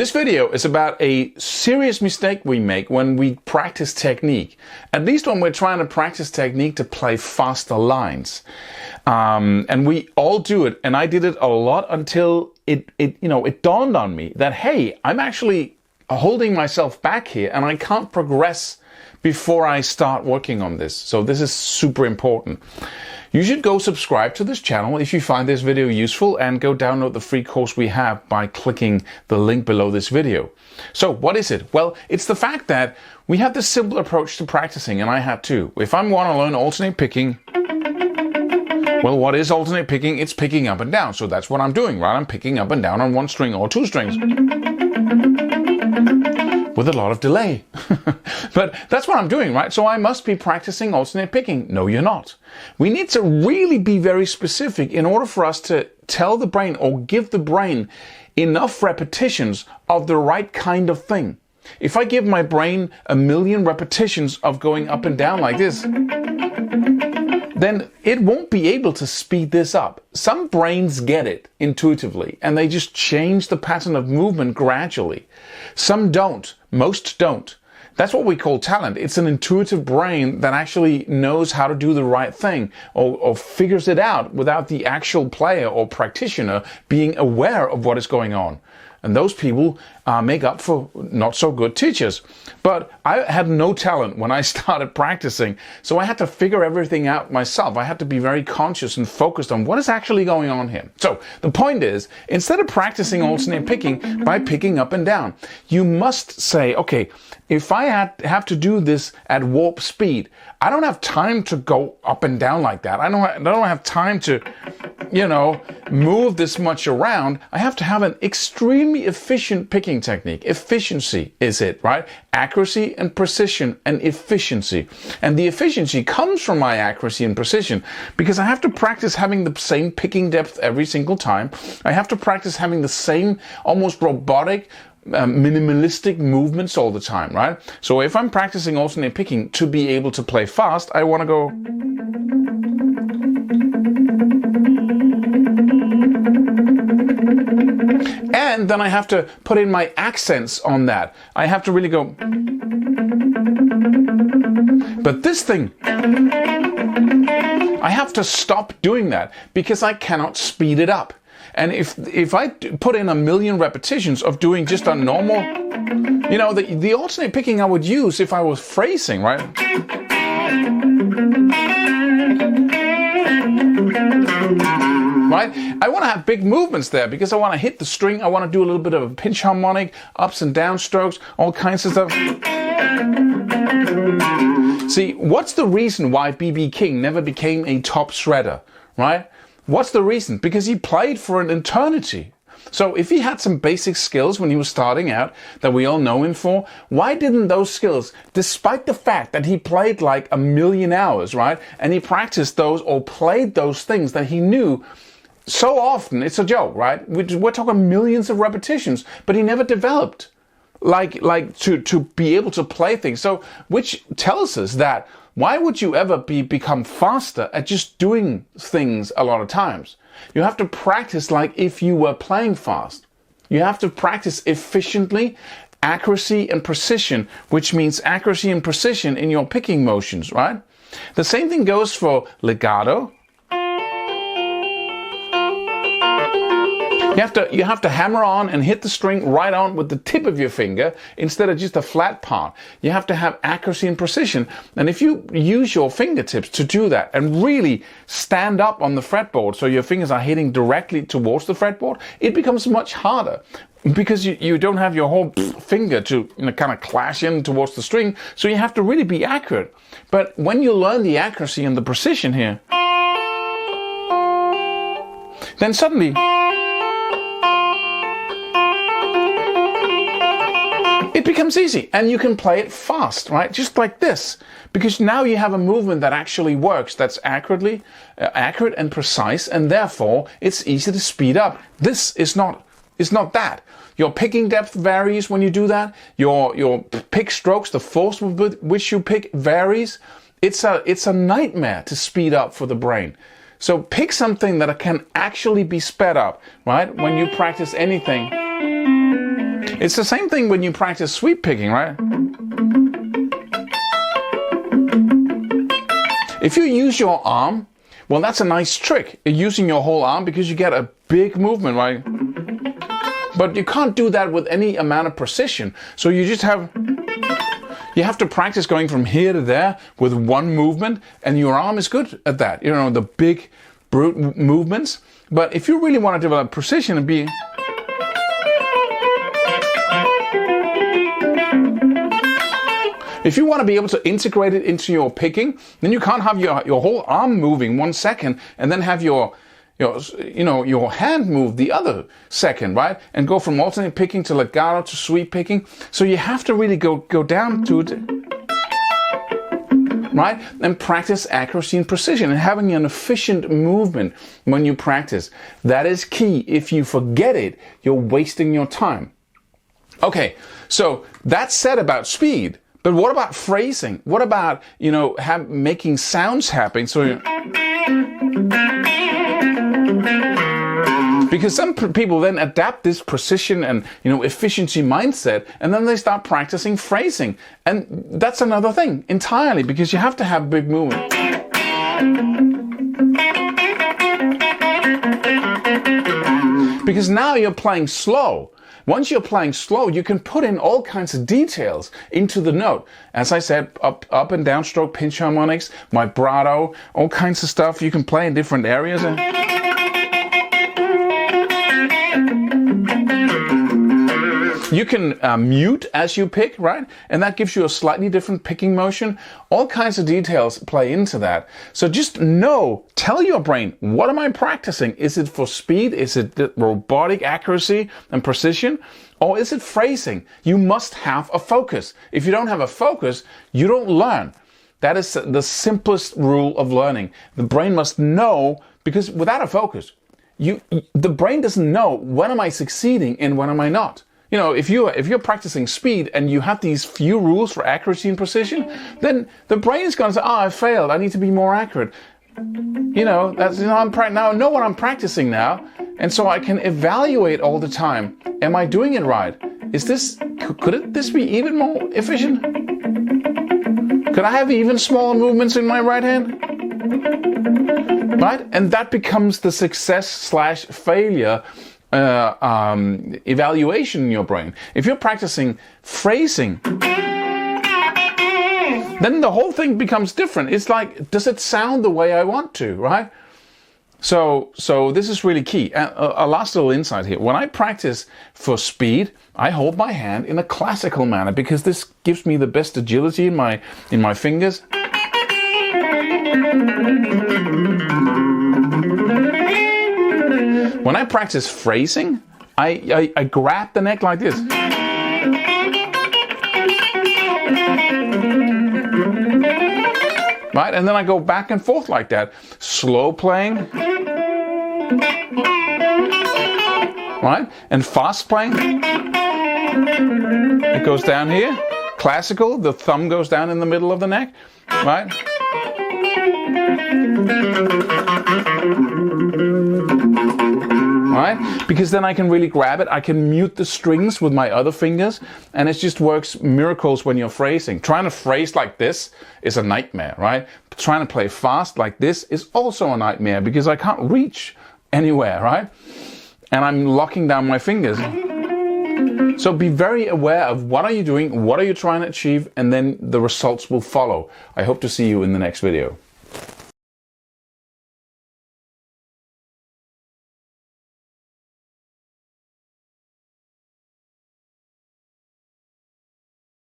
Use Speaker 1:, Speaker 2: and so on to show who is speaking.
Speaker 1: This video is about a serious mistake we make when we practice technique, at least when we're trying to practice technique to play faster lines. And we all do it, and I did it a lot until it dawned on me that, hey, I'm actually holding myself back here and I can't progress before I start working on this. So this is super important. You should go subscribe to this channel if you find this video useful, and go download the free course we have by clicking the link below this video. So what is it? Well, it's the fact that we have this simple approach to practicing, and I had too. If I want to learn alternate picking, well, what is alternate picking? It's picking up and down. So that's what I'm doing, right? I'm picking up and down on one string or two strings with a lot of delay. But that's what I'm doing, right? So I must be practicing alternate picking. No, you're not. We need to really be very specific in order for us to tell the brain or give the brain enough repetitions of the right kind of thing. If I give my brain 1,000,000 repetitions of going up and down like this, then it won't be able to speed this up. Some brains get it intuitively and they just change the pattern of movement gradually. Some don't. Most don't. That's what we call talent. It's an intuitive brain that actually knows how to do the right thing, or figures it out without the actual player or practitioner being aware of what is going on. And those people make up for not so good teachers. But I had no talent when I started practicing, so I had to figure everything out myself. I had to be very conscious and focused on what is actually going on here. So the point is, instead of practicing alternate picking by picking up and down, you must say, okay, if I have to do this at warp speed, I don't have time to go up and down like that. I don't have time to, move this much around. I have to have an extremely efficient picking technique. Efficiency is it, right? Accuracy and precision and efficiency. And the efficiency comes from my accuracy and precision because I have to practice having the same picking depth every single time. I have to practice having the same almost robotic, minimalistic movements all the time, right? So if I'm practicing alternate picking to be able to play fast, I want to go. And then I have to put in my accents on that. I have to really go. But this thing, I have to stop doing that because I cannot speed it up. And if I put in 1,000,000 repetitions of doing just a normal, the alternate picking I would use if I was phrasing, right? Right? I want to have big movements there because I want to hit the string. I want to do a little bit of a pinch harmonic, ups and down strokes, all kinds of stuff. See, what's the reason why B.B. King never became a top shredder, right? What's the reason? Because he played for an eternity. So if he had some basic skills when he was starting out that we all know him for, why didn't those skills, despite the fact that he played like 1,000,000 hours, right? And he practiced those or played those things that he knew so often, it's a joke, right? We're talking millions of repetitions, but he never developed like to be able to play things. So which tells us that why would you ever become faster at just doing things a lot of times? You have to practice like if you were playing fast. You have to practice efficiently, accuracy and precision, which means accuracy and precision in your picking motions, right? The same thing goes for legato. You have to hammer on and hit the string right on with the tip of your finger instead of just a flat part. You have to have accuracy and precision. And if you use your fingertips to do that and really stand up on the fretboard so your fingers are hitting directly towards the fretboard, it becomes much harder because you don't have your whole finger to kind of clash in towards the string. So you have to really be accurate. But when you learn the accuracy and the precision here, then suddenly it becomes easy and you can play it fast, right? Just like this, because now you have a movement that actually works, that's accurate and precise, and therefore it's easy to speed up. This is not that. Your picking depth varies when you do that. Your pick strokes, the force with which you pick varies. It's a nightmare to speed up for the brain. So pick something that can actually be sped up, right? When you practice anything. It's the same thing when you practice sweep picking, right? If you use your arm, well, that's a nice trick, using your whole arm, because you get a big movement, right? But you can't do that with any amount of precision. So you have to practice going from here to there with one movement, and your arm is good at that. You know, the big, brute movements. But if you really want to develop precision and be... If you want to be able to integrate it into your picking, then you can't have your whole arm moving 1 second and then have your hand move the other second, right? And go from alternate picking to legato to sweep picking. So you have to really go down to it, right? And practice accuracy and precision and having an efficient movement when you practice. That is key. If you forget it, you're wasting your time. Okay, so that's said about speed. But what about phrasing? What about, making sounds happen? So, because some people then adapt this precision and, efficiency mindset, and then they start practicing phrasing. And that's another thing entirely, because you have to have big movement. Because now you're playing slow. Once you're playing slow, you can put in all kinds of details into the note. As I said, up and down stroke pinch harmonics, vibrato, all kinds of stuff you can play in different areas. You can mute as you pick, right? And that gives you a slightly different picking motion. All kinds of details play into that. So just tell your brain, what am I practicing? Is it for speed? Is it robotic accuracy and precision? Or is it phrasing? You must have a focus. If you don't have a focus, you don't learn. That is the simplest rule of learning. The brain must know, because without a focus, the brain doesn't know, when am I succeeding and when am I not? If you're practicing speed and you have these few rules for accuracy and precision, then the brain is going to say, I failed. I need to be more accurate. Now I know what I'm practicing now, and so I can evaluate all the time. Am I doing it right? Could this be even more efficient? Could I have even smaller movements in my right hand? Right? And that becomes the success/failure evaluation in your brain. If you're practicing phrasing, then the whole thing becomes different. It's like, does it sound the way I want to, right? So this is really key. A last little insight here. When I practice for speed, I hold my hand in a classical manner, because this gives me the best agility in my fingers. When I practice phrasing, I grab the neck like this. Right? And then I go back and forth like that. Slow playing. Right? And fast playing. It goes down here. Classical, the thumb goes down in the middle of the neck. Right? Right? Because then I can really grab it. I can mute the strings with my other fingers, and it just works miracles when you're phrasing. Trying to phrase like this is a nightmare, right? Trying to play fast like this is also a nightmare, because I can't reach anywhere, right? And I'm locking down my fingers. So be very aware of what are you doing, what are you trying to achieve, and then the results will follow. I hope to see you in the next video.